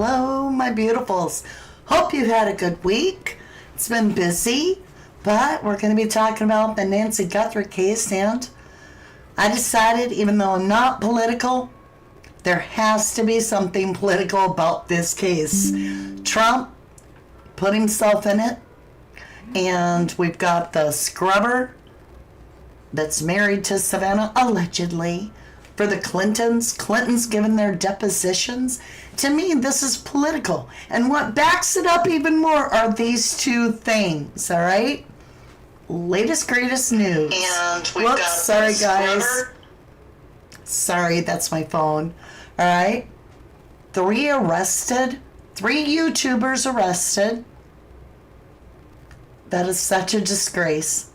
Hello, my beautifuls. Hope you had a good week. It's been busy, but we're going to be talking about the Nancy Guthrie case, and I decided, even though I'm not political, there has to be something political about this case. Trump put himself in it, and we've got the scrubber that's married to Savannah, allegedly, for the Clintons. Clintons given their depositions. To me, this is political. And what backs it up even more are these two things, all right? Latest, greatest news. And we've got sorry, guys. Scrubber. Sorry, that's my phone. All right? 3 arrested. 3 YouTubers arrested. That is such a disgrace.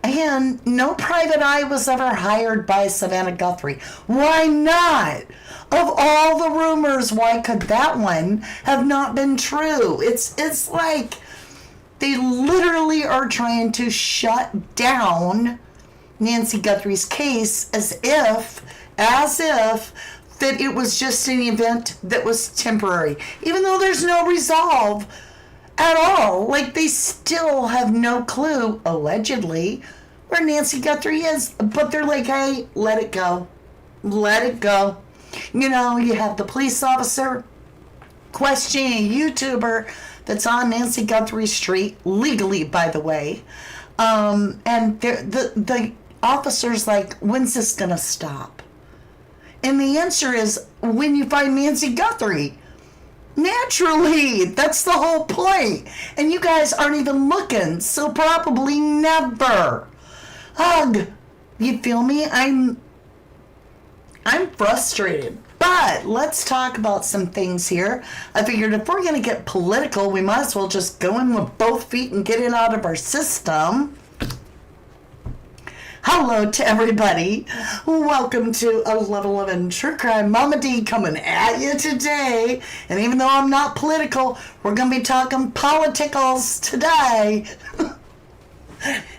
And no private eye was ever hired by Savannah Guthrie. Why not? Of all the rumors, why could that one have not been true? It's like they literally are trying to shut down Nancy Guthrie's case as if that it was just an event that was temporary. Even though there's no resolve at all. Like, they still have no clue, allegedly, where Nancy Guthrie is. But they're like, hey, let it go. Let it go. You know, you have the police officer questioning a YouTuber that's on Nancy Guthrie Street, legally, by the way. And the officer's like, when's this going to stop? And the answer is, when you find Nancy Guthrie. Naturally, that's the whole point. And you guys aren't even looking, so probably never. Ugh, you feel me? I'm frustrated. But let's talk about some things here. I figured if we're going to get political, we might as well just go in with both feet and get it out of our system. Hello to everybody. Welcome to 1111 True Crime. Mama D coming at you today. And even though I'm not political, we're going to be talking politicals today.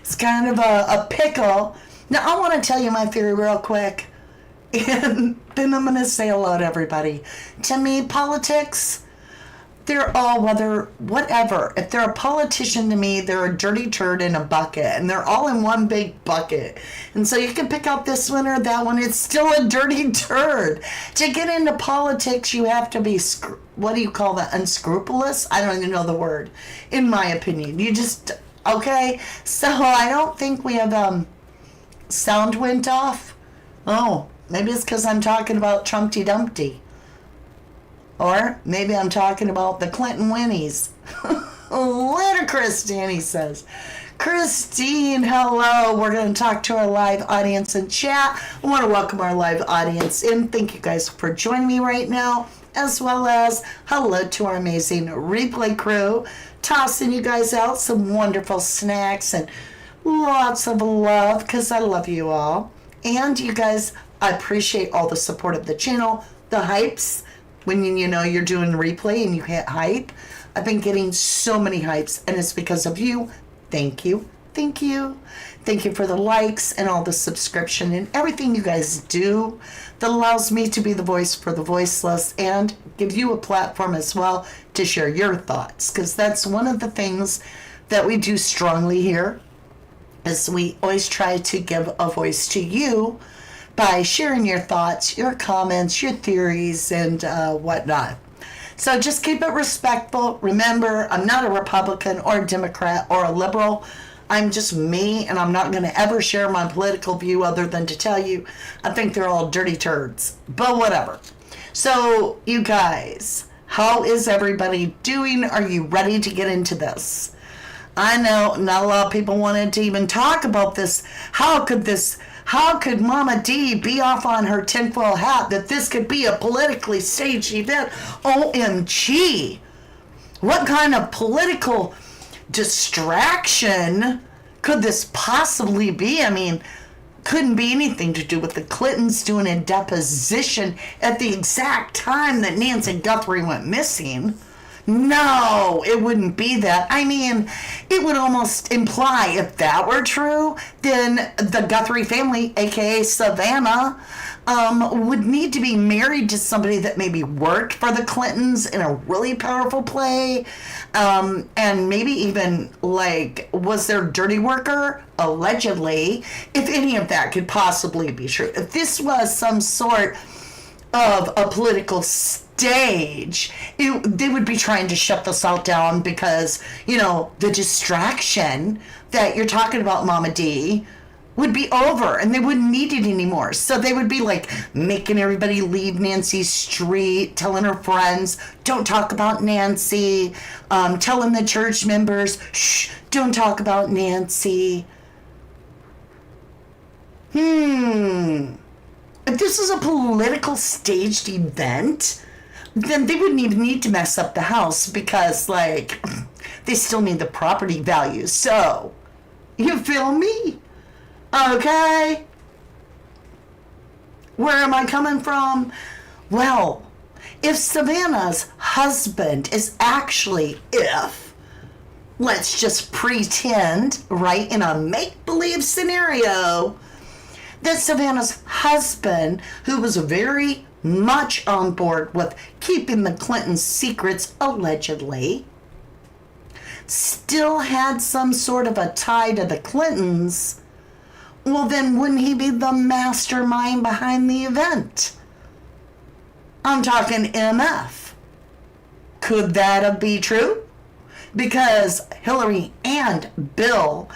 It's kind of a pickle. Now, I want to tell you my theory real quick. And then I'm going to say hello to everybody. To me, politics, they're all whatever. If they're a politician to me, they're a dirty turd in a bucket. And they're all in one big bucket. And so you can pick out this one or that one. It's still a dirty turd. To get into politics, you have to be, what do you call that, unscrupulous? I don't even know the word, in my opinion. You just, okay? So I don't think we have, sound went off. Oh, maybe it's because I'm talking about Trumpty Dumpty. Or maybe I'm talking about the Clinton Winnies. Ludicrous, Danny says. Christine, hello. We're going to talk to our live audience in chat. I want to welcome our live audience in. Thank you guys for joining me right now. As well as hello to our amazing replay crew. Tossing you guys out some wonderful snacks and lots of love because I love you all. And you guys, I appreciate all the support of the channel, the hypes. When you know you're doing replay and you hit hype. I've been getting so many hypes, and it's because of you. Thank you. Thank you. Thank you for the likes and all the subscription and everything you guys do that allows me to be the voice for the voiceless and give you a platform as well to share your thoughts. Because that's one of the things that we do strongly here is we always try to give a voice to you by sharing your thoughts, your comments, your theories, and whatnot. So just keep it respectful. Remember, I'm not a Republican or a Democrat or a liberal. I'm just me, and I'm not going to ever share my political view other than to tell you I think they're all dirty turds. But whatever. So, you guys, how is everybody doing? Are you ready to get into this? I know not a lot of people wanted to even talk about this. How could Mama D be off on her tinfoil hat that this could be a politically staged event? OMG. What kind of political distraction could this possibly be? I mean, couldn't be anything to do with the Clintons doing a deposition at the exact time that Nancy Guthrie went missing. No, it wouldn't be that. I mean, it would almost imply if that were true, then the Guthrie family, aka Savannah, would need to be married to somebody that maybe worked for the Clintons in a really powerful play, and maybe even like was their dirty worker, allegedly, if any of that could possibly be true. If this was some sort of a political stage, they would be trying to shut this all down because, the distraction that you're talking about, Mama D, would be over and they wouldn't need it anymore. So they would be like making everybody leave Nancy Street, telling her friends, don't talk about Nancy, telling the church members, shh, don't talk about Nancy. If this is a political staged event, then they wouldn't even need to mess up the house because, they still need the property value. So, you feel me? Okay? Where am I coming from? Well, if Savannah's husband is actually, let's just pretend, right, in a make-believe scenario, that Savannah's husband, who was very much on board with keeping the Clintons' secrets, allegedly, still had some sort of a tie to the Clintons, well, then wouldn't he be the mastermind behind the event? I'm talking MF. Could that be true? Because Hillary and Bill,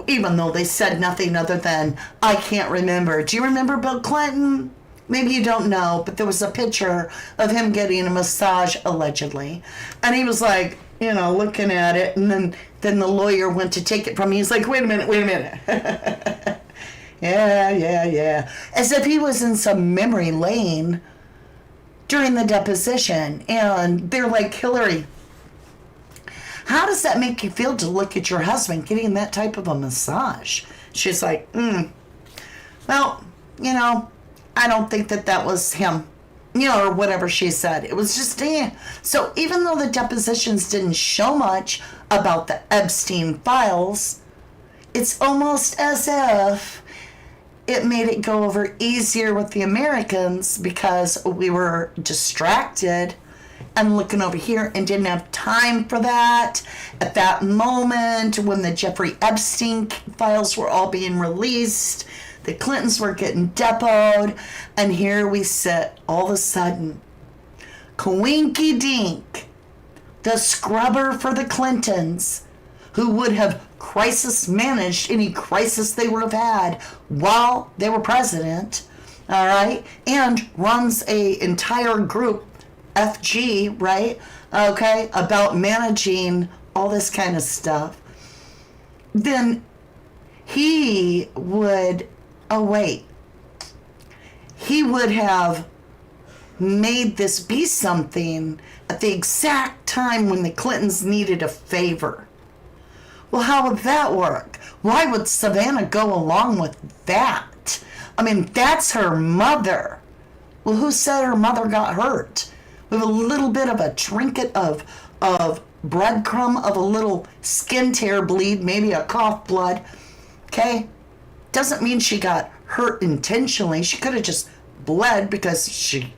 even though they said nothing other than, I can't remember. Do you remember Bill Clinton? Maybe you don't know, but there was a picture of him getting a massage, allegedly. And he was like, looking at it, and then the lawyer went to take it from me. He's like, wait a minute. Yeah. As if he was in some memory lane during the deposition. And they're like, Hillary, how does that make you feel to look at your husband getting that type of a massage? She's like, well, I don't think that was him, or whatever she said. It was just, So even though the depositions didn't show much about the Epstein files, it's almost as if it made it go over easier with the Americans because we were distracted and looking over here and didn't have time for that. At that moment, when the Jeffrey Epstein files were all being released, the Clintons were getting depoed, and here we sit all of a sudden. Coinky Dink, the scrubber for the Clintons, who would have crisis managed any crisis they would have had while they were president, all right, and runs a entire group, FG, right, okay, about managing all this kind of stuff, then he would, he would have made this be something at the exact time when the Clintons needed a favor. Well, how would that work? Why would Savannah go along with that? I mean, that's her mother. Well, who said her mother got hurt? With a little bit of a trinket of breadcrumb of a little skin tear bleed, maybe a cough blood, okay? Doesn't mean she got hurt intentionally. She could have just bled because she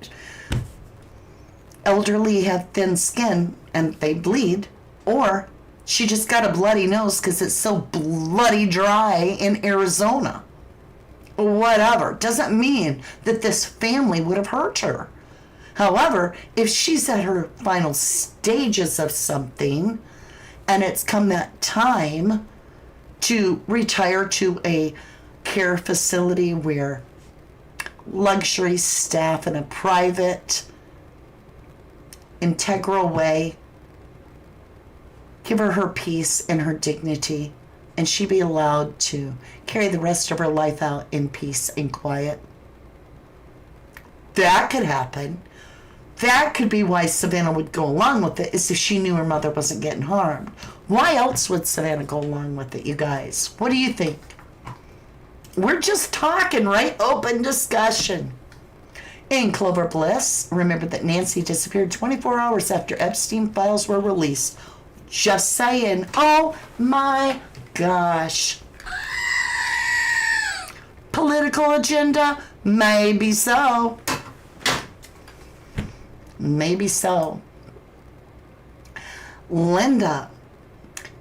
elderly have thin skin and they bleed, or she just got a bloody nose because it's so bloody dry in Arizona. Whatever. Doesn't mean that this family would have hurt her. However, if she's at her final stages of something and it's come that time to retire to a care facility where luxury staff in a private, integral way give her peace and her dignity, and she be allowed to carry the rest of her life out in peace and quiet. That could happen. That could be why Savannah would go along with it, is if she knew her mother wasn't getting harmed. Why else would Savannah go along with it, you guys? What do you think? We're just talking, right? Open discussion. In Clover Bliss, remember that Nancy disappeared 24 hours after Epstein files were released. Just saying. Oh my gosh. Political agenda? Maybe so. Maybe so. Linda,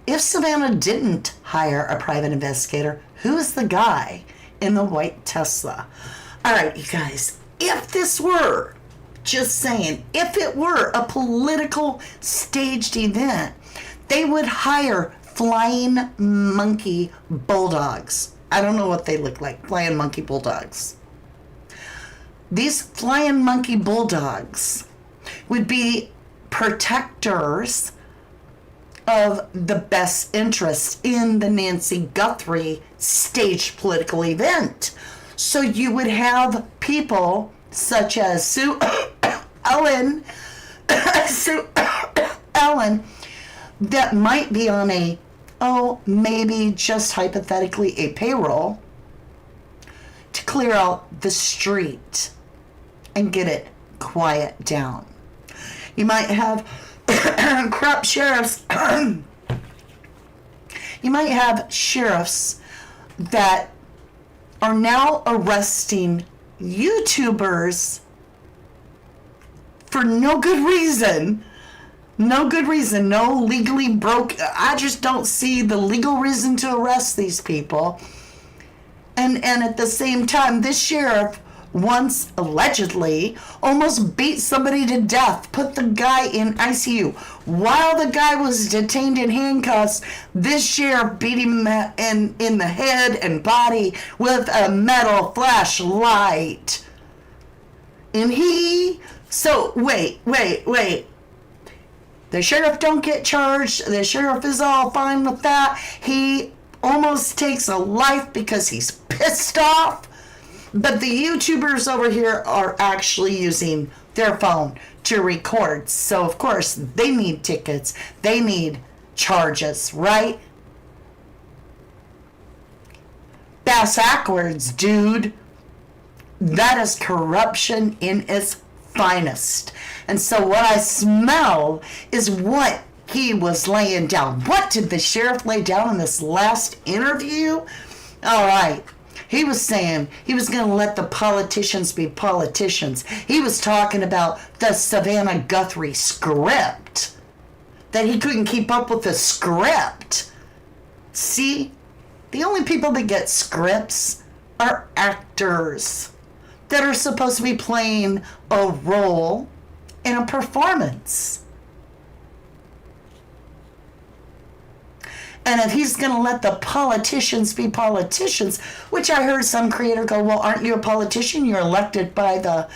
if Savannah didn't hire a private investigator, who is the guy in the white Tesla? All right, you guys, if this were, just saying, if it were a political staged event, they would hire flying monkey bulldogs. I don't know what they look like, flying monkey bulldogs. These flying monkey bulldogs would be protectors of the best interest in the Nancy Guthrie staged political event. So you would have people such as Sue Ellen, that might be on maybe just hypothetically a payroll to clear out the street and get it quiet down. You might have corrupt sheriffs. You might have sheriffs that are now arresting YouTubers for no good reason. No good reason. No legally broke. I just don't see the legal reason to arrest these people. And at the same time, this sheriff once allegedly almost beat somebody to death, put the guy in ICU. While the guy was detained in handcuffs, this sheriff beat him in the head and body with a metal flashlight. And wait. The sheriff don't get charged. The sheriff is all fine with that. He almost takes a life because he's pissed off. But the YouTubers over here are actually using their phone to record. So, of course, they need tickets. They need charges, right? Bass backwards, dude. That is corruption in its finest. And so what I smell is what he was laying down. What did the sheriff lay down in this last interview? All right. He was saying he was going to let the politicians be politicians. He was talking about the Savannah Guthrie script. That he couldn't keep up with the script. See? The only people that get scripts are actors that are supposed to be playing a role in a performance. And if he's going to let the politicians be politicians, which I heard some creator go, well, aren't you a politician? You're elected by the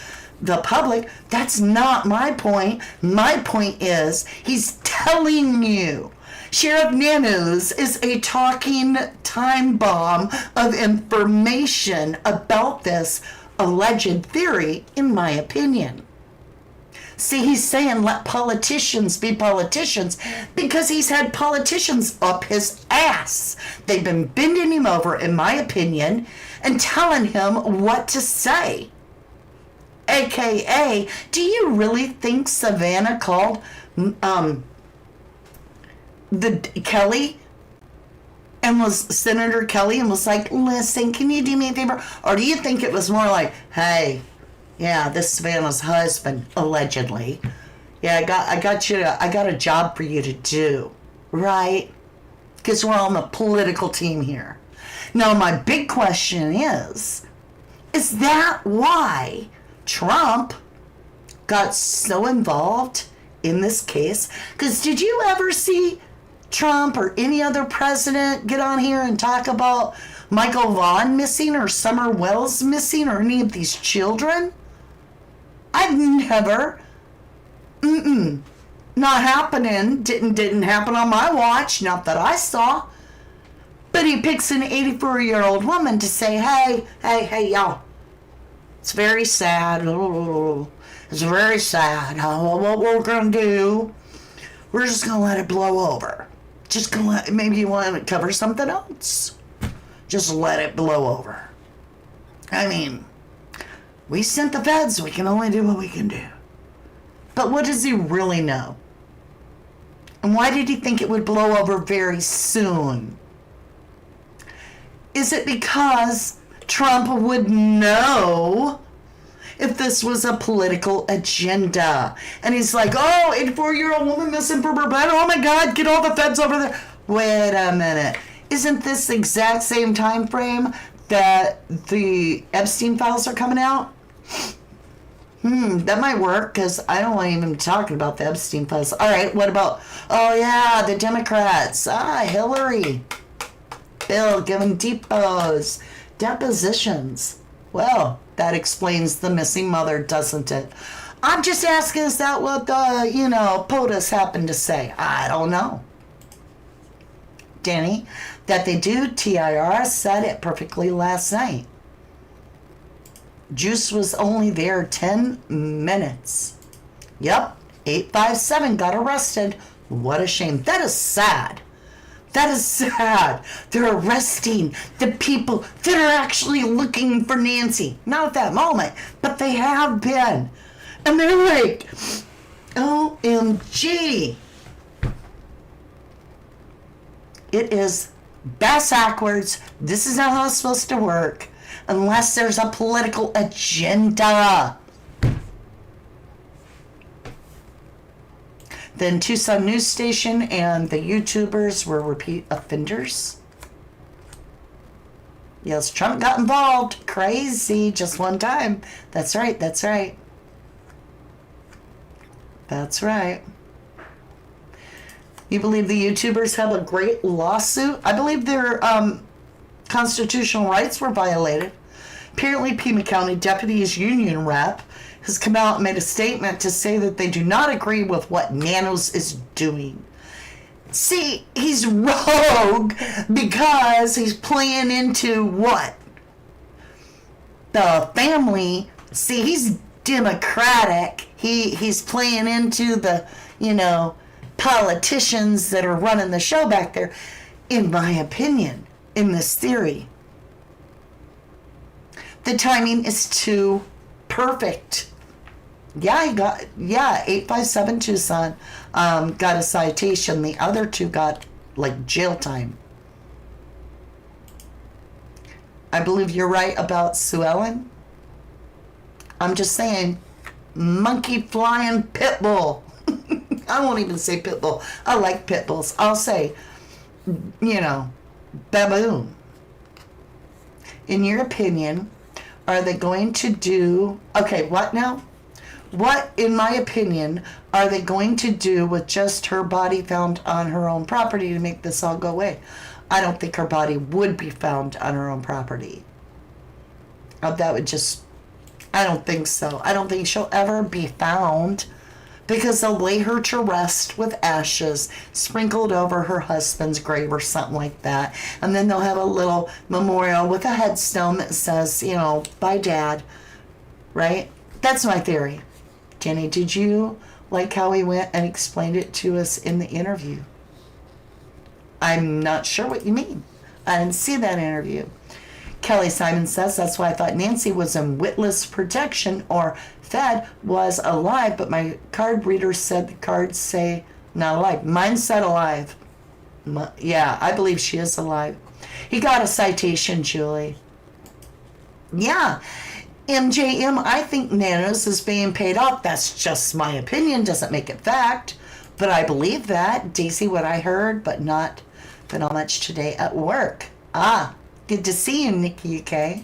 public. That's not my point. My point is he's telling you. Sheriff Nanos is a talking time bomb of information about this alleged theory, in my opinion. See, he's saying let politicians be politicians because he's had politicians up his ass. They've been bending him over, in my opinion, and telling him what to say. AKA, do you really think Savannah called the Kelly and was Senator Kelly and was like, listen, can you do me a favor? Or do you think it was more like, hey, yeah, this is Savannah's husband, allegedly. Yeah, I got a job for you to do, right? Because we're on the political team here. Now, my big question is that why Trump got so involved in this case? Because did you ever see Trump or any other president get on here and talk about Michael Vaughn missing or Summer Wells missing or any of these children? I've never. Not happening. Didn't happen on my watch. Not that I saw. But he picks an 84-year-old woman to say, hey, y'all. It's very sad. It's very sad. What we're going to do, we're just going to let it blow over. Just going to let, maybe you want to cover something else. Just let it blow over. I mean, we sent the feds. We can only do what we can do. But what does he really know? And why did he think it would blow over very soon? Is it because Trump would know if this was a political agenda. And he's like, oh, 84-year-old woman missing from her bed. Oh my God, get all the feds over there. Wait a minute. Isn't this the exact same time frame that the Epstein files are coming out? That might work, because I don't want to even talking about the Epstein files. All right, what about, oh yeah, the Democrats. Hillary. Bill giving depositions. Well, that explains the missing mother, doesn't it? I'm just asking, is that what the, POTUS happened to say? I don't know. Danny, that they do, TIR said it perfectly last night. Juice was only there 10 minutes. Yep, 857 got arrested. What a shame. That is sad. That is sad. They're arresting the people that are actually looking for Nancy. Not at that moment, but they have been. And they're like, OMG. It is bass backwards. This is not how it's supposed to work unless there's a political agenda. Then Tucson News Station and the YouTubers were repeat offenders. Yes, Trump got involved. Crazy. Just one time. That's right. That's right. That's right. You believe the YouTubers have a great lawsuit? I believe their constitutional rights were violated. Apparently, Pima County Deputies Union rep has come out and made a statement to say that they do not agree with what Nanos is doing. See, he's rogue because he's playing into what? The family. See, he's Democratic. He's playing into the, politicians that are running the show back there, in my opinion, in this theory. The timing is too perfect. Yeah, 857 Tucson got a citation. The other two got, jail time. I believe you're right about Sue Ellen. I'm just saying, monkey flying pit bull. I won't even say pit bull. I like pit bulls. I'll say, baboon. In your opinion, are they going to do... Okay, what now? What, in my opinion, are they going to do with just her body found on her own property to make this all go away? I don't think her body would be found on her own property. That would just... I don't think so. I don't think she'll ever be found, because they'll lay her to rest with ashes sprinkled over her husband's grave or something like that. And then they'll have a little memorial with a headstone that says, bye, Dad. Right? That's my theory. Jenny, did you like how he went and explained it to us in the interview? I'm not sure what you mean. I didn't see that interview. Kelly Simon says, that's why I thought Nancy was in witness protection or fed was alive, but my card reader said the cards say not alive. Mine said alive. Yeah, I believe she is alive. He got a citation, Julie. Yeah. MJM, I think Nanos is being paid off. That's just my opinion. Doesn't make it fact. But I believe that. Daisy, what I heard, but not much today at work. Good to see you, Nikki UK.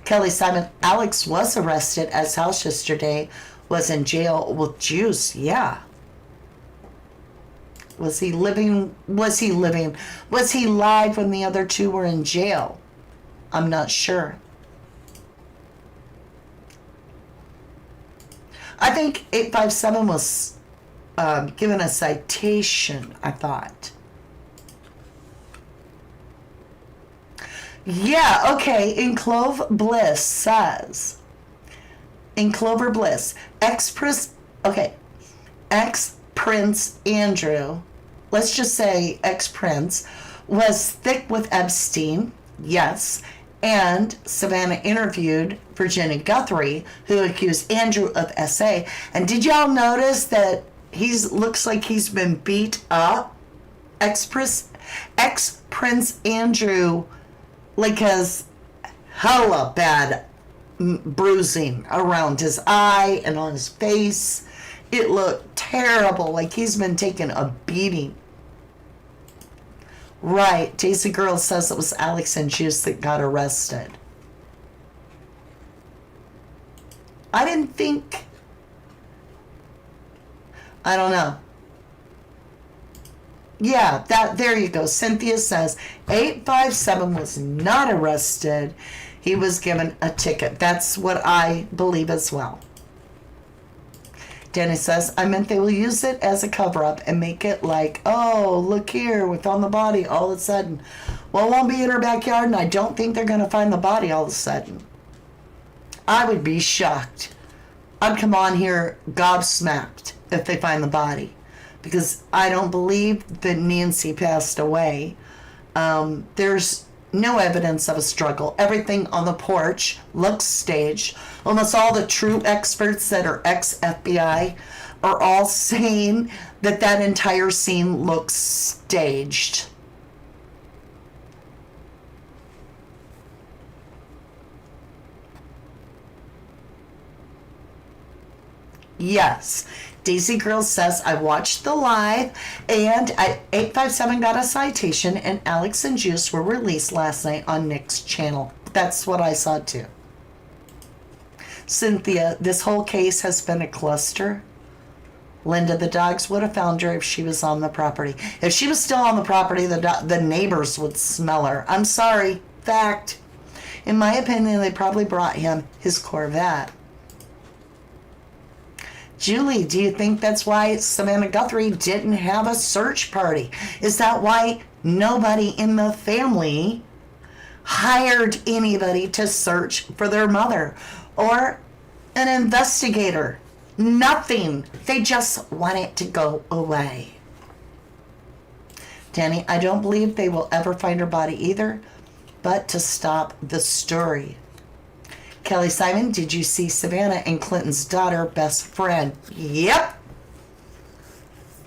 Kelly Simon, Alex was arrested at his house yesterday, was in jail with juice. Yeah. Was he living? Was he live when the other two were in jail? I'm not sure. I think 857 was given a citation, I thought. Yeah, okay. In Clover Bliss says, ex-Prince Andrew, let's just say ex-Prince, was thick with Epstein, yes, and Savannah interviewed Virginia Guthrie, who accused Andrew of SA. And did y'all notice that looks like he's been beat up? Ex-Prince Andrew, his hella bad bruising around his eye and on his face. It looked terrible, like he's been taking a beating. Right, Daisy Girl says it was Alex and Juice that got arrested. I didn't think... I don't know. Yeah, there you go. Cynthia says 857 was not arrested. He was given a ticket. That's what I believe as well. Danny says, I meant they will use it as a cover-up and make it like, oh, look here, we found the body all of a sudden. Well, it won't be in her backyard, and I don't think they're going to find the body all of a sudden. I would be shocked. I'd come on here gobsmacked if they find the body. Because I don't believe that Nancy passed away. There's no evidence of a struggle. Everything on the porch looks staged. Almost all the true experts that are ex-FBI are all saying that that entire scene looks staged. Yes. Daisy Girl says, I watched the live, and 857 got a citation, and Alex and Juice were released last night on Nick's channel. That's what I saw too. Cynthia, this whole case has been a cluster. Linda, the dogs would have found her if she was on the property. If she was still on the property, the neighbors would smell her. I'm sorry. Fact. In my opinion, they probably brought him his Corvette. Julie, do you think that's why Savannah Guthrie didn't have a search party? Is that why nobody in the family hired anybody to search for their mother? Or an investigator? Nothing. They just want it to go away. Danny, I don't believe they will ever find her body either, but to stop the story. Kelly Simon, did you see Savannah and Clinton's daughter best friend? Yep.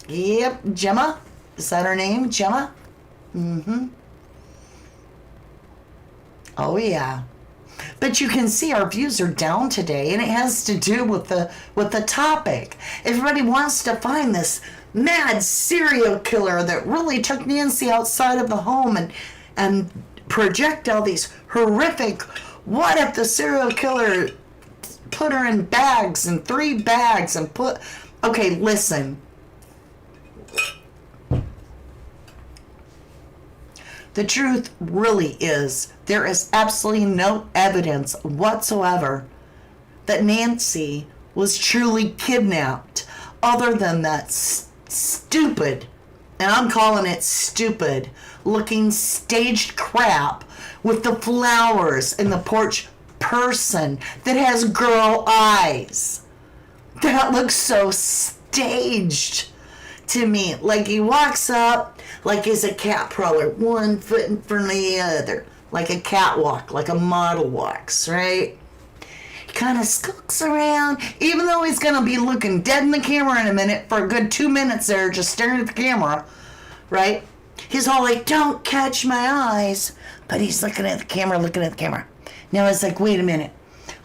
Yep. Gemma? Is that her name? Gemma? Mm-hmm. Oh, yeah. But you can see our views are down today, and it has to do with the topic. Everybody wants to find this mad serial killer that really took Nancy outside of the home and project all these horrific... What if the serial killer put her in bags, in 3 bags, and put... Okay, listen. The truth really is, there is absolutely no evidence whatsoever that Nancy was truly kidnapped, other than that stupid, and I'm calling it stupid, looking staged crap with the flowers in the porch person that has girl eyes. That looks so staged to me. Like he walks up like he's a cat prowler, one foot in front of the other, like a catwalk, like a model walks, right? He kind of skulks around, even though he's going to be looking dead in the camera in a minute for a good 2 minutes there, just staring at the camera, right? He's all like, don't catch my eyes. But he's looking at the camera, Now it's like, wait a minute.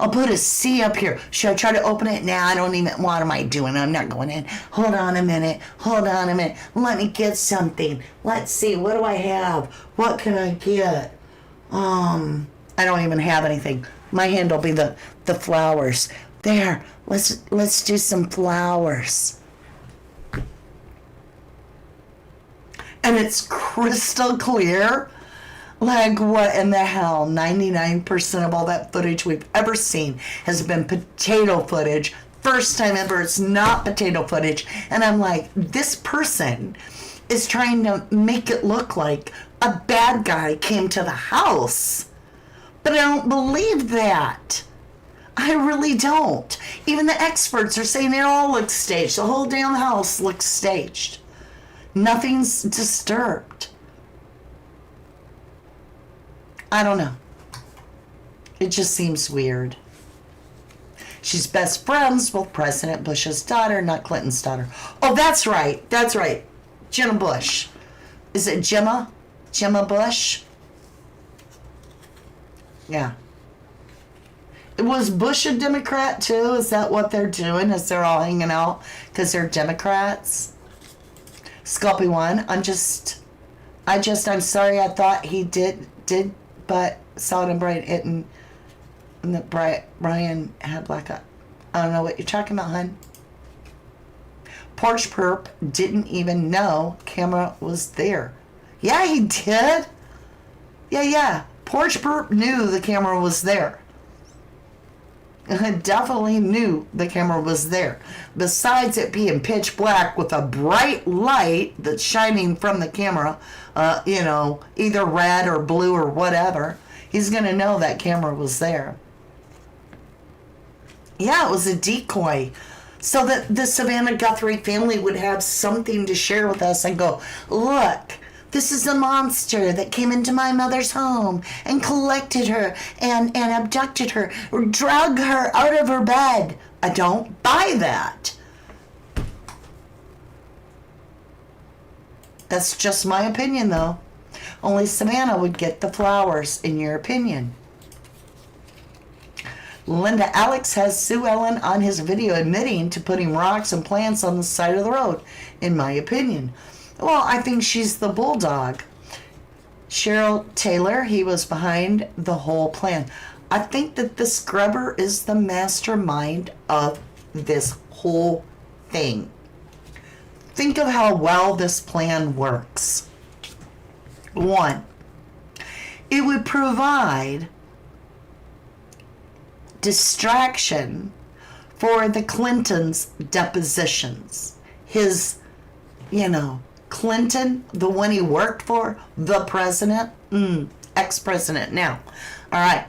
I'll put a C up here. Should I try to open it? Nah, I don't even, what am I doing? I'm not going in. Hold on a minute. Let me get something. Let's see, what do I have? What can I get? I don't even have anything. My hand will be the flowers. There, let's do some flowers. And it's crystal clear. Like, what in the hell? 99% of all that footage we've ever seen has been potato footage. First time ever, it's not potato footage. And I'm like, this person is trying to make it look like a bad guy came to the house. But I don't believe that. I really don't. Even the experts are saying it all looks staged. The whole damn house looks staged. Nothing's disturbed. I don't know. It just seems weird. She's best friends with President Bush's daughter, not Clinton's daughter. Oh, that's right. Jenna Bush. Is it Gemma? Gemma Bush? Yeah. Was Bush a Democrat too? Is that what they're doing? Is they're all hanging out because they're Democrats? Sculpey one. I'm sorry. I thought he did, but saw it in Brian and that Brian had black eye. I don't know what you're talking about, hun. Porch perp didn't even know camera was there. Yeah, he did. Yeah. Porch perp knew the camera was there. I definitely knew the camera was there. Besides it being pitch black with a bright light that's shining from the camera, either red or blue or whatever, he's going to know that camera was there. Yeah, it was a decoy. So that the Savannah Guthrie family would have something to share with us and go, look, this is a monster that came into my mother's home and collected her and abducted her, or drug her out of her bed. I don't buy that. That's just my opinion, though. Only Savannah would get the flowers, in your opinion. Linda Alex has Sue Ellen on his video admitting to putting rocks and plants on the side of the road, in my opinion. Well, I think she's the bulldog. Cheryl Taylor, he was behind the whole plan. I think that the scrubber is the mastermind of this whole thing. Think of how well this plan works. 1, it would provide distraction for the Clintons' depositions. His, Clinton, the one he worked for, the president, ex-president now. All right.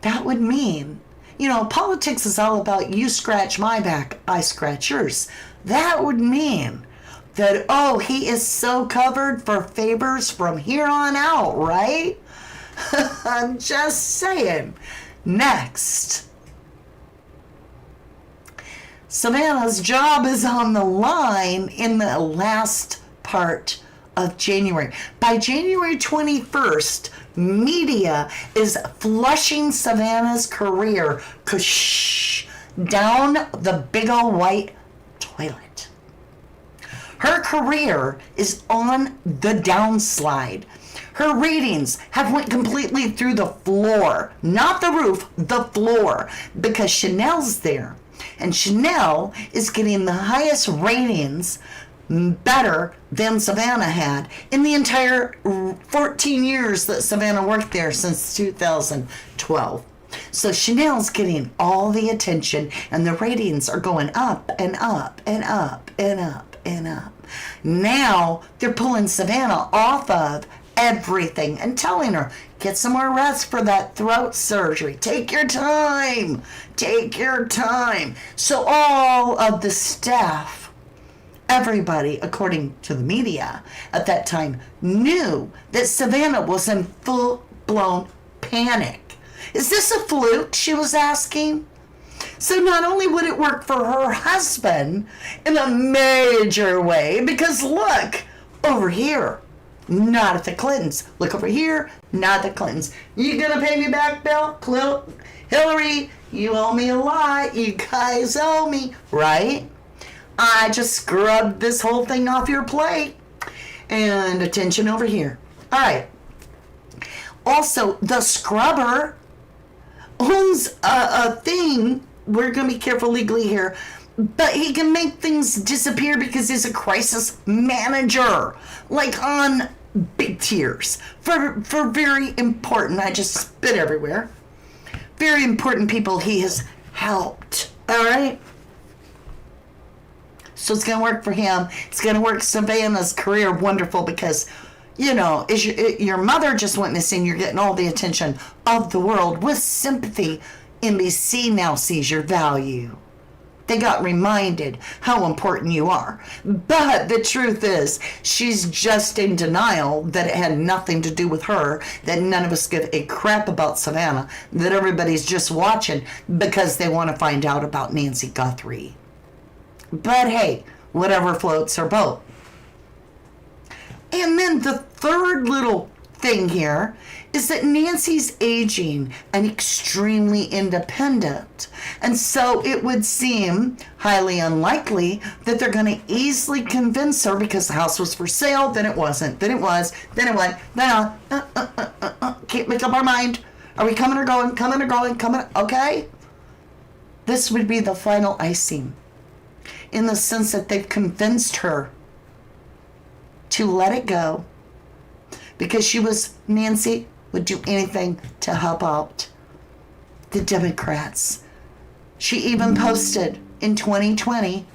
That would mean, politics is all about you scratch my back, I scratch yours. That would mean that, he is so covered for favors from here on out, right? I'm just saying. Next. Savannah's job is on the line in the last part of January. By January 21st, media is flushing Savannah's career down the big old white toilet. Her career is on the downslide. Her ratings have went completely through the floor. Not the roof, the floor. Because Chanel's there. And Chanel is getting the highest ratings, better than Savannah had in the entire 14 years that Savannah worked there, since 2012. So Chanel's getting all the attention, and the ratings are going up and up and up and up and up. Now they're pulling Savannah off of everything and telling her, get some more rest for that throat surgery. Take your time. Take your time. So all of the staff, everybody, according to the media at that time, knew that Savannah was in full-blown panic. Is this a fluke? She was asking. So not only would it work for her husband in a major way, because look, over here, not at the Clintons. Look over here, not at the Clintons. You gonna pay me back, Bill? Hillary, you owe me a lot. You guys owe me, right? I just scrubbed this whole thing off your plate. And attention over here. All right. Also, the scrubber owns a thing. We're going to be careful legally here. But he can make things disappear because he's a crisis manager. Like on big tiers. For very important, I just spit everywhere. Very important people he has helped. All right? So it's going to work for him. It's going to work Savannah's career wonderful because, is your mother just went missing. You're getting all the attention of the world with sympathy. NBC now sees your value. They got reminded how important you are. But the truth is, she's just in denial that it had nothing to do with her, that none of us give a crap about Savannah, that everybody's just watching because they want to find out about Nancy Guthrie. But hey, whatever floats her boat. And then the third little thing here is that Nancy's aging and extremely independent. And so it would seem highly unlikely that they're going to easily convince her, because the house was for sale, then it wasn't, then it was, then it went, then can't make up our mind. Are we coming or going, coming or going, coming, okay? This would be the final icing, in the sense that they've convinced her to let it go, because Nancy would do anything to help out the Democrats. She even posted in 2020,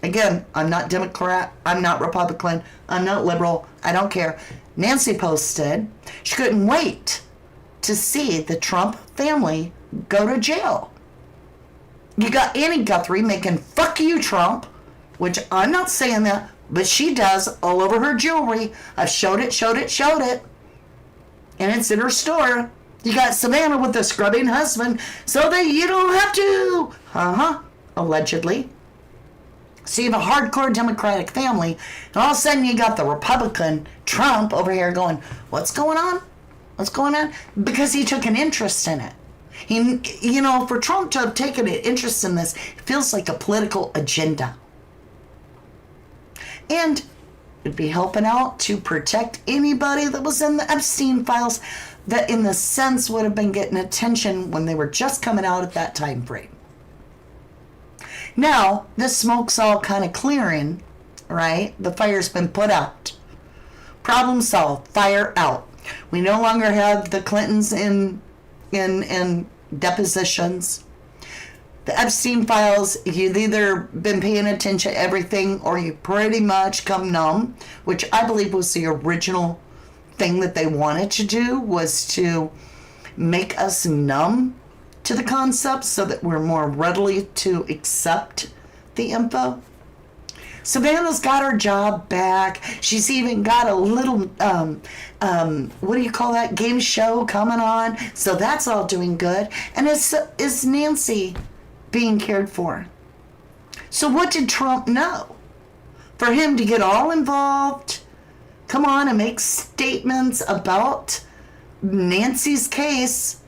again, I'm not Democrat, I'm not Republican, I'm not liberal, I don't care. Nancy posted she couldn't wait to see the Trump family go to jail. You got Annie Guthrie making "fuck you, Trump," which I'm not saying that, but she does all over her jewelry. I've showed it. And it's in her store. You got Savannah with the scrubbing husband so that you don't have to. Allegedly. So you have a hardcore Democratic family, and all of a sudden you got the Republican Trump over here going, what's going on? What's going on? Because he took an interest in it. For Trump to have taken an interest in this, it feels like a political agenda. And it'd be helping out to protect anybody that was in the Epstein files that, in the sense, would have been getting attention when they were just coming out at that time frame. Now, this smoke's all kind of clearing, right? The fire's been put out. Problem solved. Fire out. We no longer have the Clintons in depositions. The Epstein files, you've either been paying attention to everything or you pretty much come numb, which I believe was the original thing that they wanted to do, was to make us numb to the concept so that we're more readily to accept the info. Savannah's got her job back. She's even got a little, what do you call that, game show coming on. So that's all doing good. And is Nancy being cared for? So what did Trump know? For him to get all involved, come on, and make statements about Nancy's case,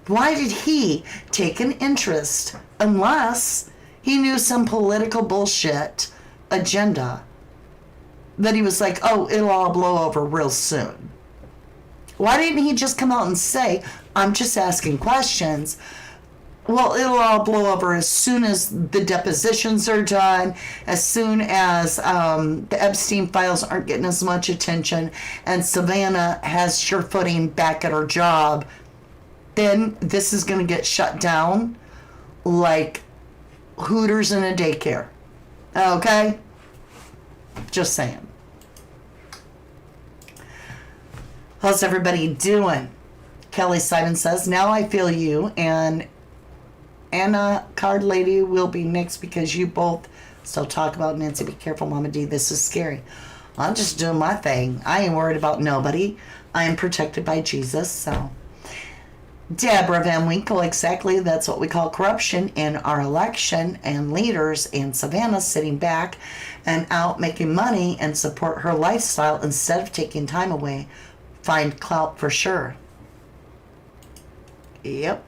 why did he take an interest unless he knew some political bullshit agenda that he was like, oh, it'll all blow over real soon? Why didn't he just come out and say, I'm just asking questions? Well, it'll all blow over as soon as the depositions are done, as soon as the Epstein files aren't getting as much attention, and Savannah has sure footing back at her job. Then this is going to get shut down like Hooters in a daycare. Okay? Just saying. How's everybody doing? Kelly Simon says, now I feel you, and Anna Card Lady will be next because you both still talk about Nancy. Be careful, Mama D. This is scary. I'm just doing my thing. I ain't worried about nobody. I am protected by Jesus, so. Deborah Van Winkle, exactly. That's what we call corruption in our election, and leaders, and Savannah sitting back and out making money and support her lifestyle instead of taking time away. Find clout for sure. Yep.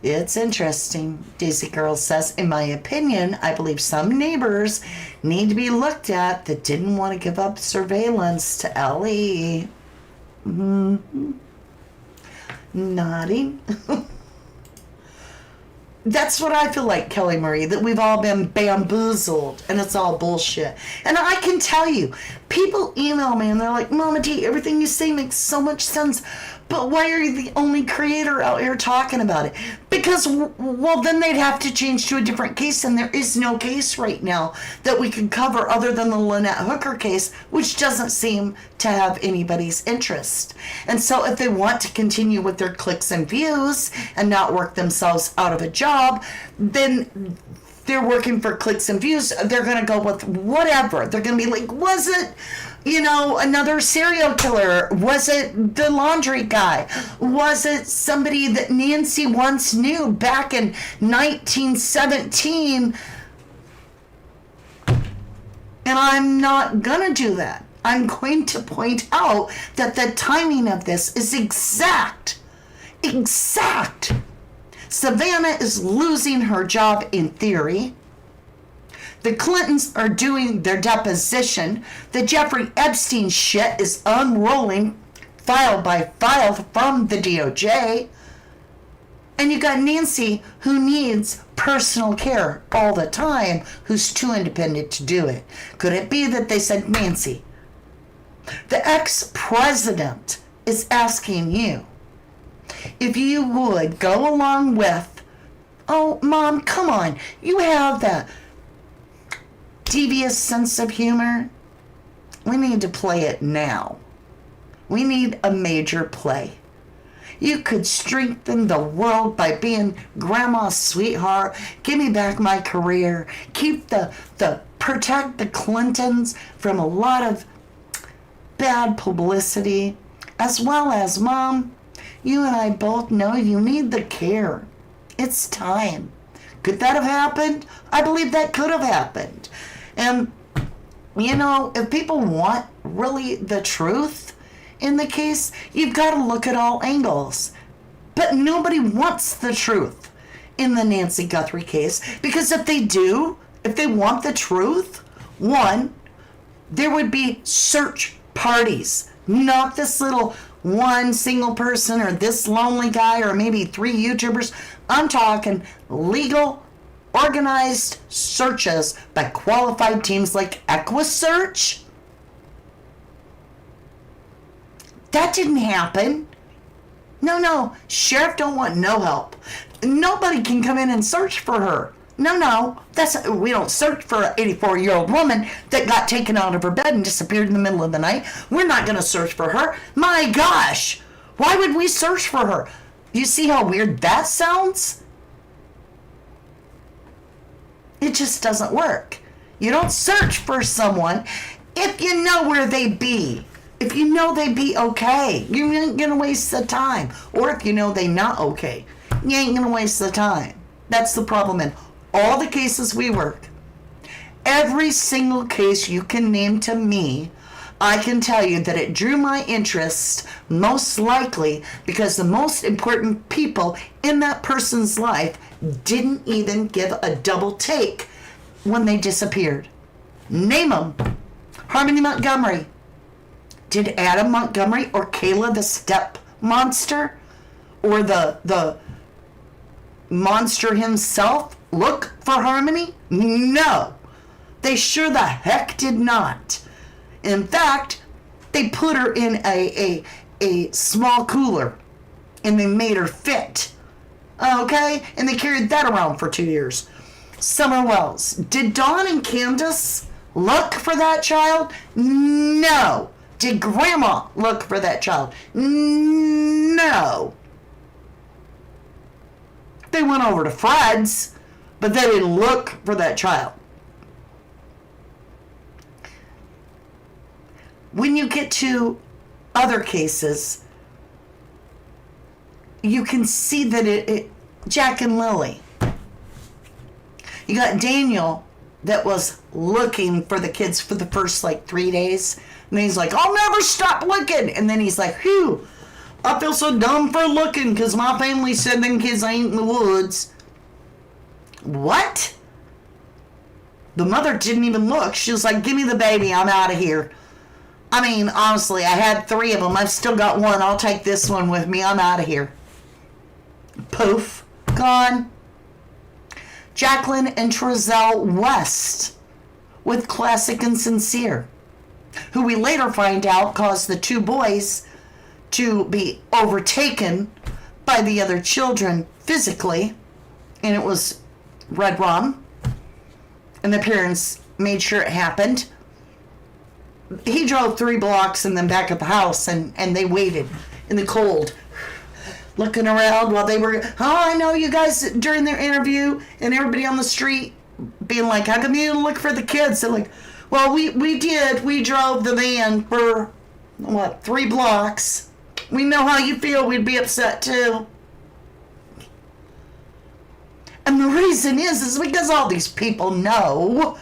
It's interesting. Daisy Girl says, in my opinion, I believe some neighbors need to be looked at that didn't want to give up surveillance to Ellie. Mm-hmm. Nodding. That's what I feel like, Kelly Marie, that we've all been bamboozled and it's all bullshit. And I can tell you, people email me and they're like, Mama D, everything you say makes so much sense, but why are you the only creator out here talking about it? Because, well, then they'd have to change to a different case, and there is no case right now that we can cover other than the Lynette Hooker case, which doesn't seem to have anybody's interest. And so if they want to continue with their clicks and views and not work themselves out of a job, then they're working for clicks and views. They're going to go with whatever. They're going to be like, was it, another serial killer? Was it the laundry guy? Was it somebody that Nancy once knew back in 1917? And I'm not going to do that. I'm going to point out that the timing of this is exact. Exact. Savannah is losing her job in theory. The Clintons are doing their deposition. The Jeffrey Epstein shit is unrolling file by file from the DOJ. And you got Nancy, who needs personal care all the time, who's too independent to do it. Could it be that they said, Nancy, the ex-president is asking you if you would go along with, oh, Mom, come on, you have that devious sense of humor. We need to play it now. We need a major play. You could strengthen the world by being grandma's sweetheart. Give me back my career. Keep protect the Clintons from a lot of bad publicity. As well as, Mom, you and I both know you need the care. It's time. Could that have happened? I believe that could have happened. And, you know, if people want really the truth in the case, you've got to look at all angles. But nobody wants the truth in the Nancy Guthrie case, because if they do, if they want the truth, one, there would be search parties, not this little one single person or this lonely guy or maybe 3 YouTubers. I'm talking legal, organized searches by qualified teams like EquiSearch. That didn't happen. No, sheriff don't want no help. Nobody can come in and search for her. No, we don't search for an 84-year-old woman that got taken out of her bed and disappeared in the middle of the night. We're not going to search for her. My gosh, why would we search for her? You see how weird that sounds? It just doesn't work. You don't search for someone if you know where they be. If you know they be okay, you ain't gonna waste the time. Or if you know they not okay, you ain't gonna waste the time. That's the problem in all the cases we work. Every single case you can name to me, I can tell you that it drew my interest most likely because the most important people in that person's life didn't even give a double take when they disappeared. Name them. Harmony Montgomery. Did Adam Montgomery or Kayla the step monster or the monster himself look for Harmony? No. They sure the heck did not. In fact, they put her in a small cooler and they made her fit. Okay? And they carried that around for 2 years. Summer Wells. Did Dawn and Candace look for that child? No. Did Grandma look for that child? No. They went over to Fred's, but they didn't look for that child. When you get to other cases, you can see that Jack and Lily. You got Daniel that was looking for the kids for the first 3 days. And he's like, I'll never stop looking. And then he's like, phew, I feel so dumb for looking because my family said them kids ain't in the woods. What? The mother didn't even look. She was like, give me the baby. I'm out of here. I mean, honestly, I had 3 of them. I've still got 1. I'll take this one with me. I'm out of here. Poof. Gone. Jacqueline and Trezell West with Classic and Sincere, who we later find out caused the 2 boys to be overtaken by the other children physically, and it was red rum, and the parents made sure it happened. He drove 3 blocks and then back at the house, and they waited in the cold, looking around while they were, I know you guys, during their interview, and everybody on the street being like, how come you didn't look for the kids? They're like, well, we did. We drove the van for, 3 blocks. We know how you feel. We'd be upset, too. And the reason is because all these people know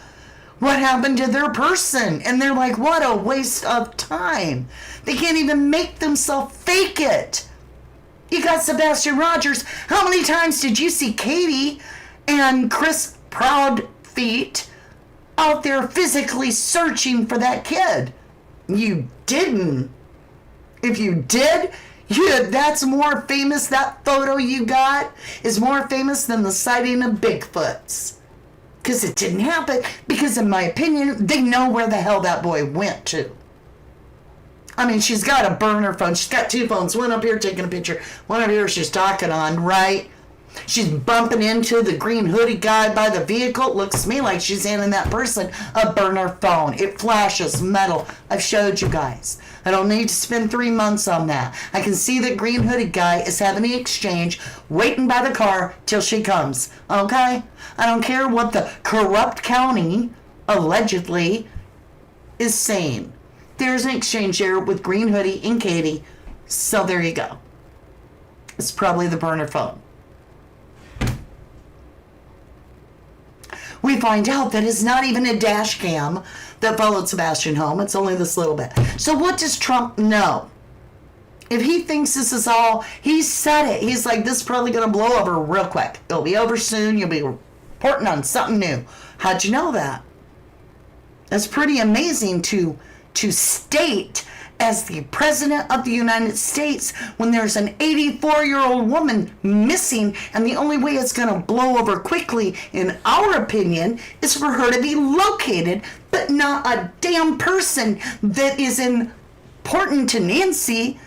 what happened to their person. And they're like, what a waste of time. They can't even make themselves fake it. You got Sebastian Rogers. How many times did you see Katie and Chris Proudfeet out there physically searching for that kid? You didn't. If you did, that's more famous. That photo you got is more famous than the sighting of Bigfoots. Because it didn't happen. Because in my opinion, they know where the hell that boy went to. I mean, she's got a burner phone. She's got two phones. One up here taking a picture. One up here she's talking on, right? She's bumping into the green hoodie guy by the vehicle. It looks to me like she's handing that person a burner phone. It flashes metal. I've showed you guys. I don't need to spend 3 months on that. I can see that green hoodie guy is having the exchange, waiting by the car till she comes. Okay? I don't care what the corrupt county, allegedly, is saying. There's an exchange there with green hoodie and Katie. So there you go. It's probably the burner phone. We find out that it's not even a dash cam that followed Sebastian home. It's only this little bit. So what does Trump know? If he thinks this is all, he said it. He's like, this is probably going to blow over real quick. It'll be over soon. You'll be reporting on something new. How'd you know that? That's pretty amazing to state as the President of the United States when there's an 84-year-old woman missing, and the only way it's going to blow over quickly, in our opinion, is for her to be located, but not a damn person that is important to Nancy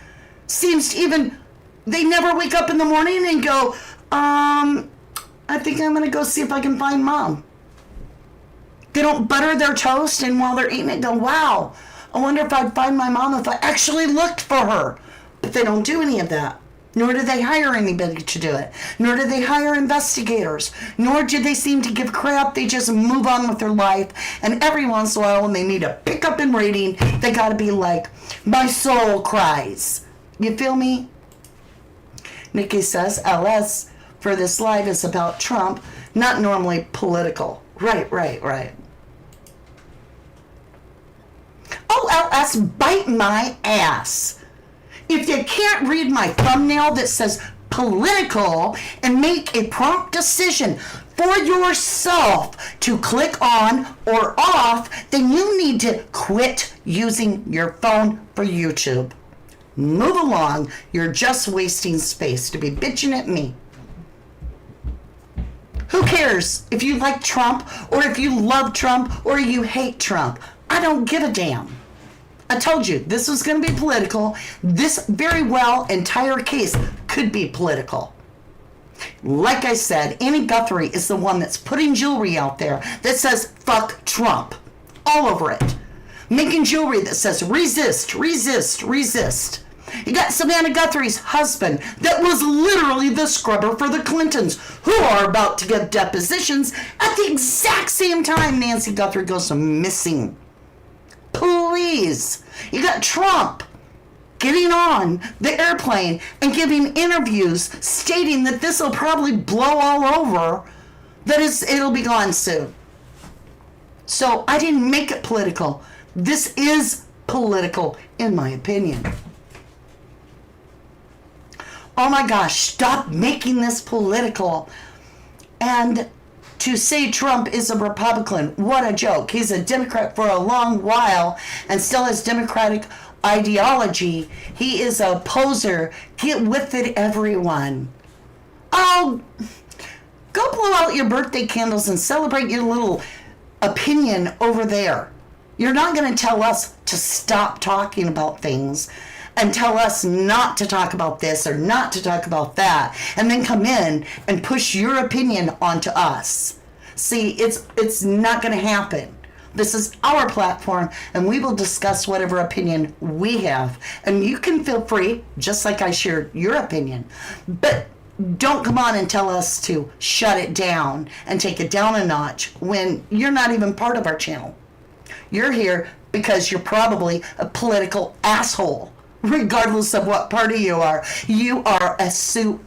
seems to even, they never wake up in the morning and go, I think I'm going to go see if I can find Mom. They don't butter their toast, and while they're eating it, go, wow, I wonder if I'd find my mom if I actually looked for her. But they don't do any of that. Nor do they hire anybody to do it. Nor do they hire investigators. Nor do they seem to give crap. They just move on with their life. And every once in a while, when they need a pickup in rating, they gotta be like, my soul cries. You feel me? Nikki says, LS for this live is about Trump, not normally political. Right. OLS, bite my ass. If you can't read my thumbnail that says political and make a prompt decision for yourself to click on or off, then you need to quit using your phone for YouTube. Move along. You're just wasting space to be bitching at me. Who cares if you like Trump or if you love Trump or you hate Trump? I don't give a damn. I told you, this was going to be political. This very well entire case could be political. Like I said, Annie Guthrie is the one that's putting jewelry out there that says, fuck Trump, all over it. Making jewelry that says, resist, resist, resist. You got Savannah Guthrie's husband that was literally the scrubber for the Clintons, who are about to give depositions at the exact same time Nancy Guthrie goes missing. Please. You got Trump getting on the airplane and giving interviews stating that this will probably blow all over, that it'll be gone soon. So I didn't make it political. This is political, in my opinion. Oh my gosh, stop making this political. And to say Trump is a Republican, what a joke. He's a Democrat for a long while and still has Democratic ideology. He is a poser. Get with it, everyone. Oh, go blow out your birthday candles and celebrate your little opinion over there. You're not going to tell us to stop talking about things and tell us not to talk about this or not to talk about that, and then come in and push your opinion onto us. See, it's not going to happen. This is our platform, and we will discuss whatever opinion we have. And you can feel free, just like I shared your opinion, but don't come on and tell us to shut it down and take it down a notch when you're not even part of our channel. You're here because you're probably a political asshole. Regardless of what party you are a Sue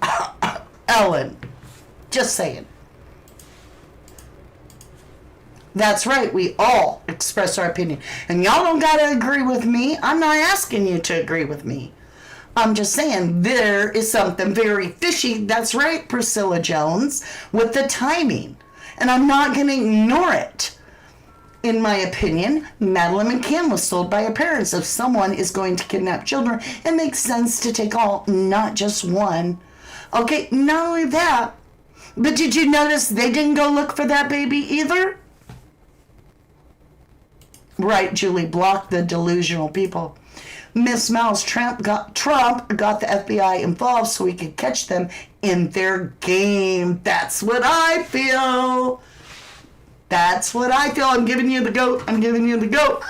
Ellen. Just saying. That's right. We all express our opinion. And y'all don't got to agree with me. I'm not asking you to agree with me. I'm just saying there is something very fishy. That's right, Priscilla Jones, with the timing. And I'm not going to ignore it. In my opinion, Madeline McCann was told by her parents if someone is going to kidnap children, it makes sense to take all, not just one. Okay, not only that, but did you notice they didn't go look for that baby either? Right, Julie, block the delusional people. Miss Mouse, Trump got the FBI involved so he could catch them in their game. That's what I feel. That's what I feel. I'm giving you the goat. I'm giving you the goat.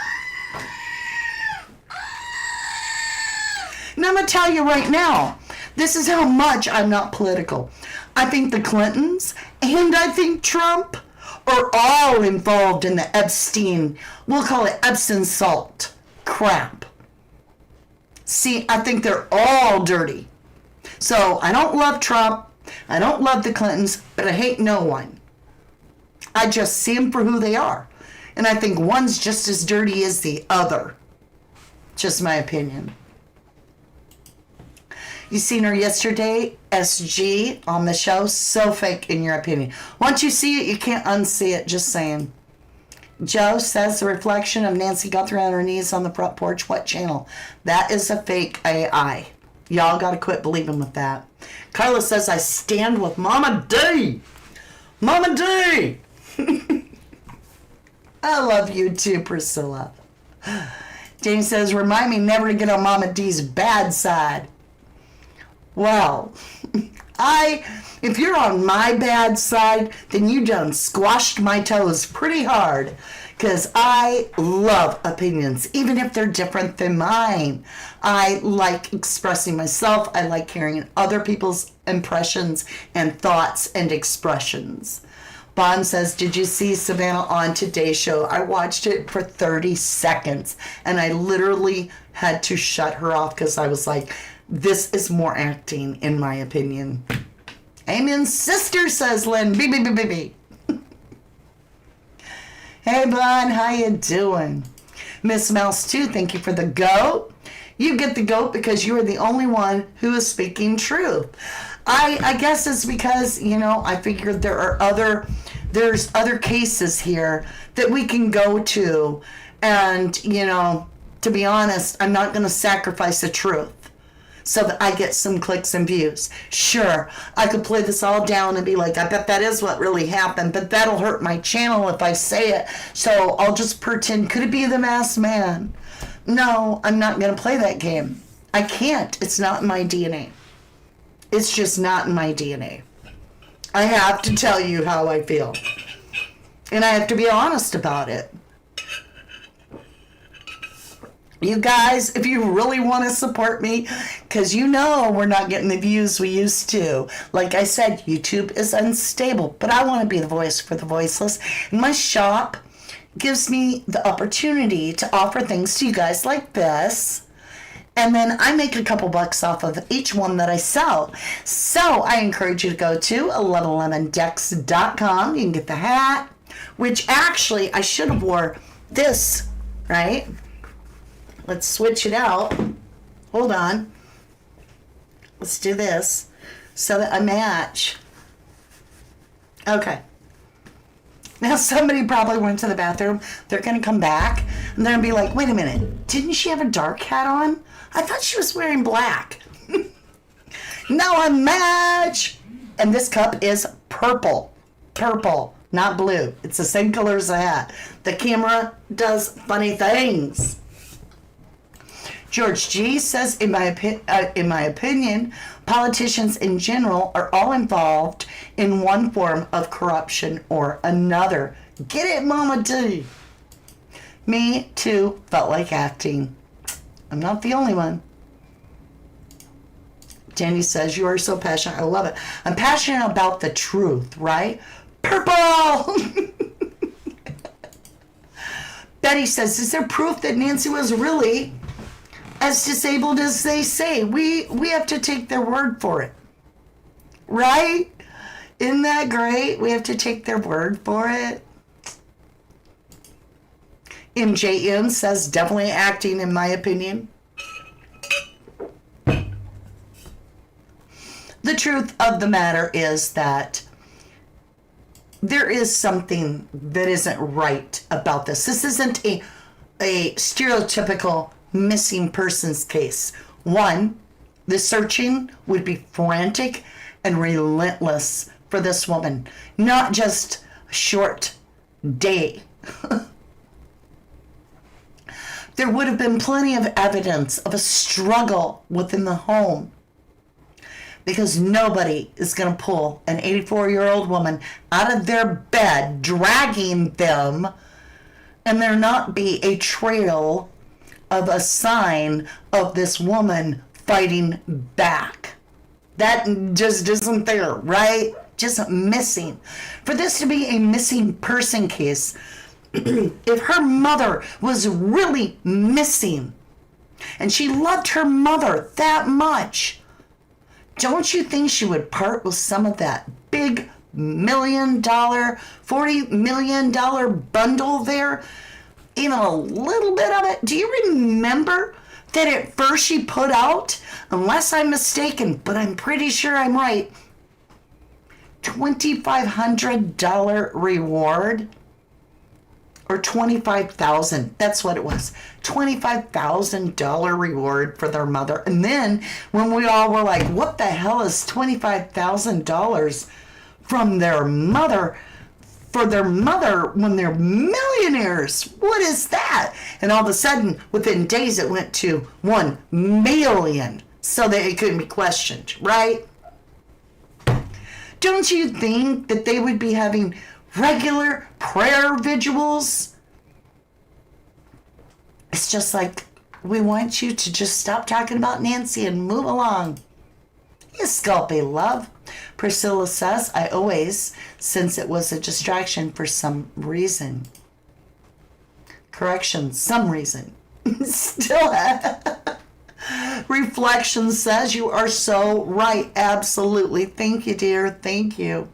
And I'm going to tell you right now, this is how much I'm not political. I think the Clintons and I think Trump are all involved in the Epstein, we'll call it Epstein salt crap. See, I think they're all dirty. So I don't love Trump. I don't love the Clintons, but I hate no one. I just see them for who they are. And I think one's just as dirty as the other. Just my opinion. You seen her yesterday, SG, on the show? So fake in your opinion. Once you see it, you can't unsee it. Just saying. Joe says the reflection of Nancy Guthrie on her knees on the front porch. What channel? That is a fake AI. Y'all got to quit believing with that. Carla says, I stand with Mama D. Mama D. I love you too, Priscilla. Jane says, remind me never to get on Mama D's bad side. Well, if you're on my bad side, then you done squashed my toes pretty hard. Because I love opinions, even if they're different than mine. I like expressing myself. I like hearing other people's impressions and thoughts and expressions. Bond says, did you see Savannah on Today's Show? I watched it for 30 seconds, and I literally had to shut her off because I was like, this is more acting, in my opinion. Amen, sister, says Lynn. B. Hey, Bun, how you doing? Miss Mouse 2, thank you for the goat. You get the goat because you are the only one who is speaking truth. I guess it's because, I figured there's other cases here that we can go to. And, to be honest, I'm not going to sacrifice the truth so that I get some clicks and views. Sure, I could play this all down and be like, I bet that is what really happened, but that'll hurt my channel if I say it, so I'll just pretend, could it be the masked man? No, I'm not going to play that game. I can't. It's not in my DNA. It's just not in my DNA. I have to tell you how I feel. And I have to be honest about it. You guys, if you really want to support me, because we're not getting the views we used to. Like I said, YouTube is unstable, but I want to be the voice for the voiceless. And my shop gives me the opportunity to offer things to you guys like this. And then I make a couple bucks off of each one that I sell. So I encourage you to go to 1111dex.com. You can get the hat, which actually I should have wore this, right? Let's switch it out. Hold on. Let's do this so that I match. Okay. Now somebody probably went to the bathroom. They're going to come back and they're going to be like, wait a minute. Didn't she have a dark hat on? I thought she was wearing black. Now I match. And this cup is purple. Purple, not blue. It's the same color as the hat. The camera does funny things. George G. says, in my opinion, politicians in general are all involved in one form of corruption or another. Get it, Mama D? Me, too, felt like acting. I'm not the only one. Danny says, you are so passionate. I love it. I'm passionate about the truth, right? Purple! Betty says, is there proof that Nancy was really as disabled as they say? We have to take their word for it. Right? Isn't that great? We have to take their word for it. MJN says definitely acting, in my opinion. The truth of the matter is that there is something that isn't right about this. This isn't a stereotypical missing persons case. One, the searching would be frantic and relentless for this woman, not just a short day. There would have been plenty of evidence of a struggle within the home, because nobody is going to pull an 84-year-old woman out of their bed, dragging them, and there not be a trail of a sign of this woman fighting back. That just isn't there, right? Just missing. For this to be a missing person case, if her mother was really missing, and she loved her mother that much, don't you think she would part with some of that big $1 million, $40 million bundle there? Even a little bit of it? Do you remember that at first she put out, unless I'm mistaken, but I'm pretty sure I'm right, $2,500 reward? Or $25,000. That's what it was. $25,000 reward for their mother. And then when we all were like, what the hell is $25,000 from their mother for their mother when they're millionaires? What is that? And all of a sudden, within days, it went to 1 million so that it couldn't be questioned, right? Don't you think that they would be having regular prayer vigils? It's just like, we want you to just stop talking about Nancy and move along. You scalpy love. Priscilla says, I always, since it was a distraction for some reason. Correction, some reason. Still, Reflection says, you are so right. Absolutely. Thank you, dear. Thank you.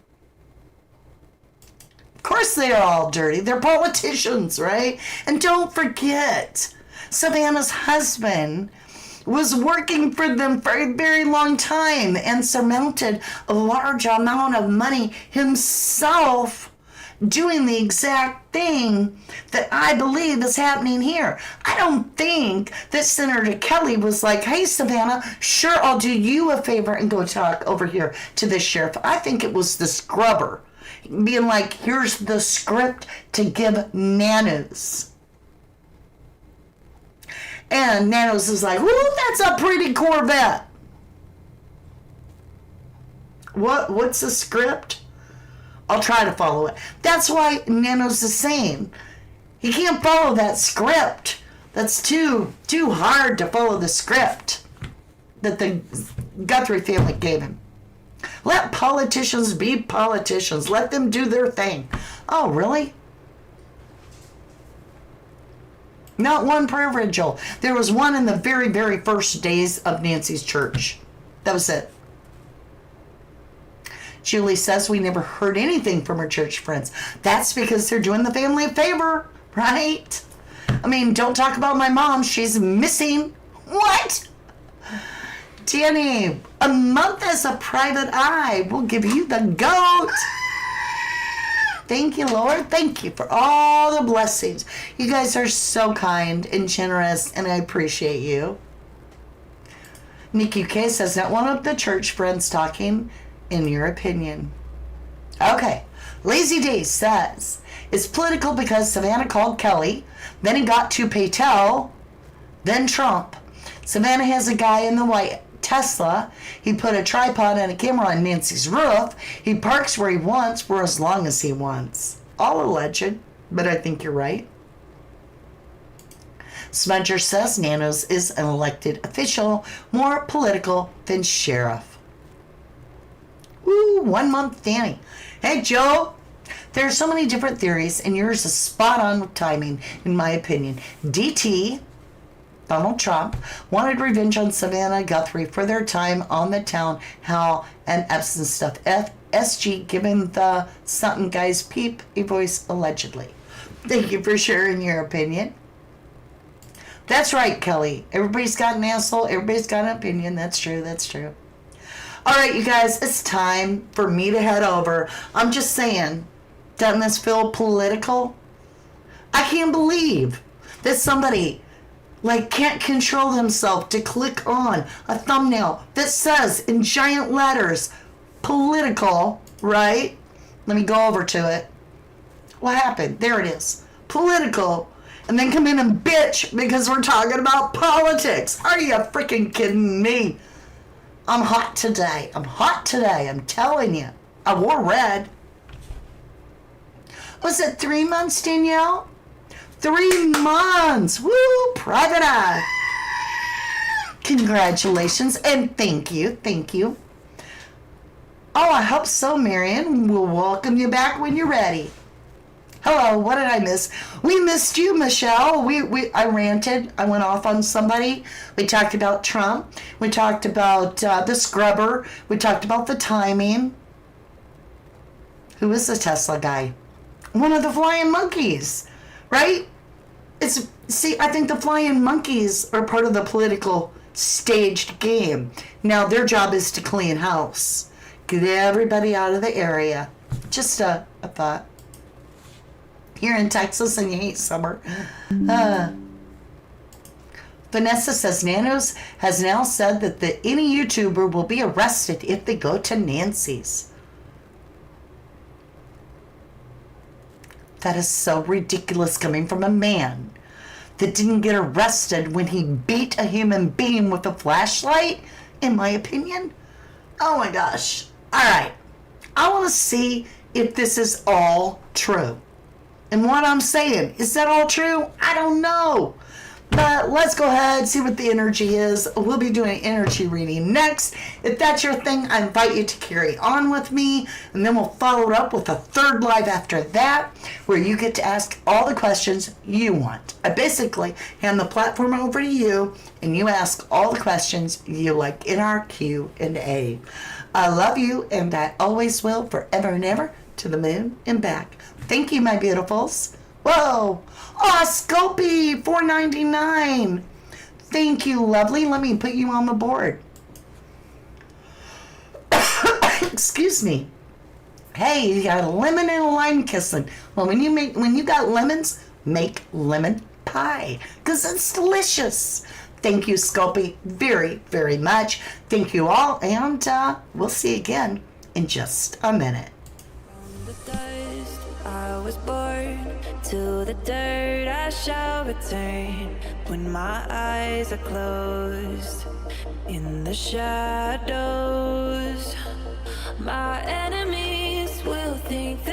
Of course they are all dirty. They're politicians, right? And don't forget, Savannah's husband was working for them for a very long time and surmounted a large amount of money himself, doing the exact thing that I believe is happening here. I don't think that Senator Kelly was like, hey, Savannah, sure, I'll do you a favor and go talk over here to the sheriff. I think it was the scrubber being like, here's the script to give Nanos. And Nanos is like, ooh, that's a pretty Corvette. What's the script? I'll try to follow it. That's why Nanos is saying he can't follow that script. That's too hard to follow the script that the Guthrie family gave him. Let politicians be politicians. Let them do their thing. Oh, really? Not one prayer vigil. There was one in the very, very first days of Nancy's church. That was it. Julie says we never heard anything from her church friends. That's because they're doing the family a favor, right? I mean, don't talk about my mom. She's missing. What? Danny, a month as a private eye will give you the goat. Thank you, Lord. Thank you for all the blessings. You guys are so kind and generous, and I appreciate you. Nikki K says, not one of the church friends talking, in your opinion. Okay. Lazy D says, it's political because Savannah called Kelly, then he got to Patel, then Trump. Savannah has a guy in the white Tesla. He put a tripod and a camera on Nancy's roof. He parks where he wants for as long as he wants. All alleged, but I think you're right. Smudger says Nanos is an elected official, more political than sheriff. Woo, 1 month Danny. Hey, Joe. There are so many different theories, and yours is spot on with timing, in my opinion. DT, Donald Trump, wanted revenge on Savannah Guthrie for their time on the town hall and Epson stuff. SG giving the something guys peep a voice allegedly. Thank you for sharing your opinion. That's right, Kelly. Everybody's got an asshole. Everybody's got an opinion. That's true. That's true. All right, you guys, it's time for me to head over. I'm just saying, doesn't this feel political? I can't believe that somebody can't control themselves to click on a thumbnail that says in giant letters, political, right? Let me go over to it. What happened? There it is. Political. And then come in and bitch because we're talking about politics. Are you freaking kidding me? I'm hot today. I'm telling you. I wore red. Was it 3 months, Danielle? 3 months. Woo! Private eye. Congratulations and thank you. Thank you. Oh, I hope so, Marion. We'll welcome you back when you're ready. Hello, what did I miss? We missed you, Michelle. I ranted. I went off on somebody. We talked about Trump. We talked about the scrubber. We talked about the timing. Who is the Tesla guy? One of the flying monkeys, right? I think the flying monkeys are part of the political staged game. Now, their job is to clean house. Get everybody out of the area. Just a thought. You're in Texas and you hate summer. Vanessa says Nanos has now said that any YouTuber will be arrested if they go to Nancy's. That is so ridiculous coming from a man that didn't get arrested when he beat a human being with a flashlight, in my opinion. Oh my gosh. All right. I want to see if this is all true. And what I'm saying, is that all true? I don't know. But let's go ahead, see what the energy is. We'll be doing an energy reading next. If that's your thing, I invite you to carry on with me. And then we'll follow it up with a third live after that, where you get to ask all the questions you want. I basically hand the platform over to you, and you ask all the questions you like in our Q&A. I love you, and I always will, forever and ever, to the moon and back. Thank you, my beautifuls. Whoa. Oh, Scopy, $4.99. Thank you, lovely. Let me put you on the board. Excuse me. Hey, you got a lemon and a lime kissing. Well, when you got lemons, make lemon pie, because it's delicious. Thank you, Scopy, very, very much. Thank you all, and we'll see you again in just a minute. I was born to the dirt, I shall return when my eyes are closed. In the shadows, my enemies will think that